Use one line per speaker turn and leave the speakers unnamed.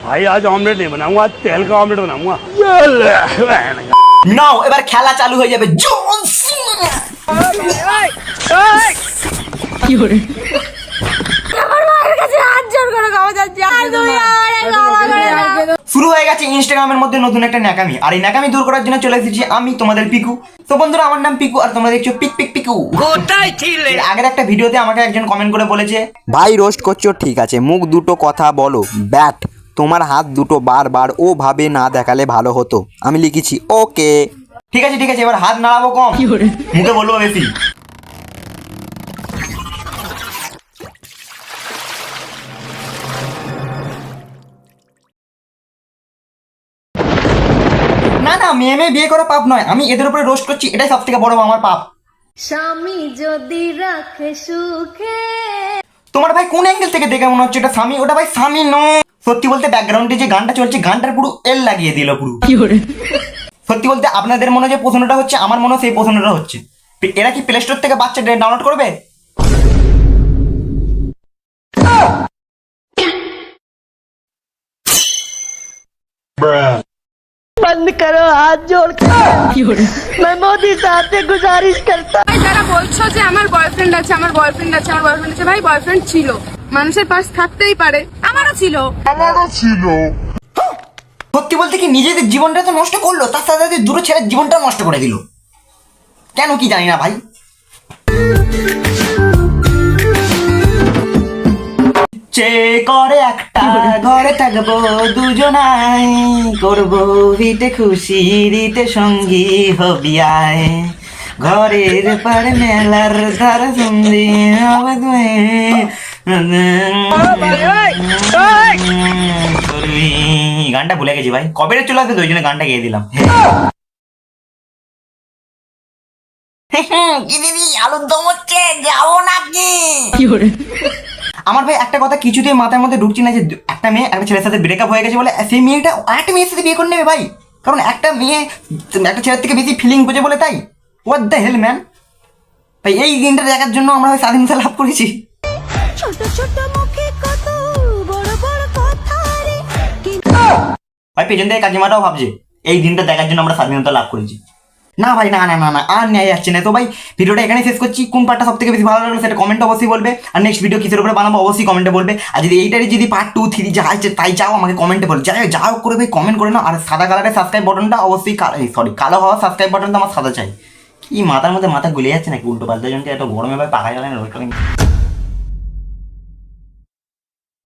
भाई आज ऑमलेट नहीं बनाऊंगा, आज तेल का ऑमलेट बनाऊंगा।
নাও এবার খেলা চালু হয়ে যাবে। জন সিনা শুরু হয়ে গেছে ইনস্টাগ্রামের মধ্যে নতুন একটা ন্যাকামি, আর এই ন্যাকামি দূর করার জন্য চলে এসেছি আমি তোমাদের পিকু। তো বন্ধুরা, আমার নাম পিকু আর তোমরা দেখছো পিক পিক পিকু। এর আগের একটা ভিডিওতে আমাকে একজন কমেন্ট করে বলেছে, ভাই রোস্ট করছো ঠিক আছে, মুখ দুটো কথা বলো, ব্যাট তোমার হাত দুটো বারবার ও ভাবে না দেখালে ভালো হতো। আমি লিখেছি ওকে, ঠিক আছে ঠিক আছে, এবার হাত নাড়াবো কম, মুখে বলবো বেশি। না না, মেয়ে বিয়ে করা পাপ নয়, আমি এদের উপরে রোস্ট করছি, এটাই সব থেকে বড় আমার পাপ।
স্বামী যদি রাখে সুখে।
তোমার ভাই কোন অ্যাঙ্গেল থেকে দেখে মনে হচ্ছে এটা স্বামী? ওটা ভাই স্বামী নয়। সত্যি বলতে ব্যাকগ্রাউন্ডে যে গানটা চলছে, গানটার পুরো এল লাগিয়ে দিল পুরো। সত্যি বলতে আপনাদের মনে যে প্রশ্নটা হচ্ছে, আমার মনে সেই প্রশ্নটা হচ্ছে, এরা কি প্লে স্টোর থেকে বাচ্চা ডাউনলোড করবে?
बंद करो, हाथ जोड़ कर मैं मोदी साहब से गुजारिश करता।
যারা বলছো যে আমার বয়ফ্রেন্ড আছে, আমার বয়ফ্রেন্ড আছে, আমার বয়ফ্রেন্ড আছে, ভাই বয়ফ্রেন্ড ছিল, মানুষের পাশ থাকতেই পারে, আমারও ছিল।
সত্যি বলতে কি নিজেদের জীবনটা তো নষ্ট করলো, তার সাথে সাথে দুটো ছেলের জীবনটা নষ্ট করে দিল, কেন কি জানি না ভাই। চে করে একটা ঘরে থাকবো দুজনাই, করবো ভিটে খুশি রীতে সঙ্গী হবি আয়, ঘরের পারে মেলার ধারা সন্ধি হবে তুই। গানটা ভুলে গেছি ভাই, কবে চলে আসবে, ওই জন্য গানটা গেয়ে দিলাম। কি দিদি আলুর দম হচ্ছে, যাবো নাকি? আমার ভাই একটা কথা কিছুতেই মাথার মধ্যে ঢুকছে না, যে একটা মেয়ে একটা ছেলের সাথে ব্রেকআপ হয়ে গেছে বলে সেই মেয়েটা আরেকটা মেয়ের সাথে বিয়ে করে নেবে ভাই, কারণ একটা মেয়ে একটা ছেলের থেকে বেশি ফিলিং বোঝে বলে, তাই হোয়াট দ্য হেল ম্যান। ভাই এই দিনটা দেখার জন্য আমরা ভাই স্বাধীনতা লাভ করেছি।
ছোট ছোট মুখে কত বড় বড় কথা রে।
ভাই পেছন থেকে কাকিমাটাও ভাবছে এই দিনটা দেখার জন্য আমরা স্বাধীনতা লাভ করেছি। না ভাই না না না না, আর নেওয়া যাচ্ছে না। তো ভাই ভিডিওটা এখানে শেষ করছি। কোন পার্টটা সব থেকে বেশি ভালো লাগলো সেটা কমেন্ট অবশ্যই বলবে, আর নেক্সট ভিডিও কিসের উপরে বানাবো অবশ্যই কমেন্টে বলবে। আর যদি এইটারই যদি পার্ট 2, 3 যা আছে তাই চাও আমাকে কমেন্টে বলবে, যাও করে ভাই কমেন্ট করে নাও। আর সাদা কালারের সাবস্ক্রাইব বাটনটা অবশ্যই কালো হওয়া সাবস্ক্রাইব বাটনটা আমার সাদা চাই। কি মাথার মধ্যে মাথা গুলে যাচ্ছে নাকি উল্টো পাল্টা জন্য, এত গরমে ভাই পাকা যাবে না।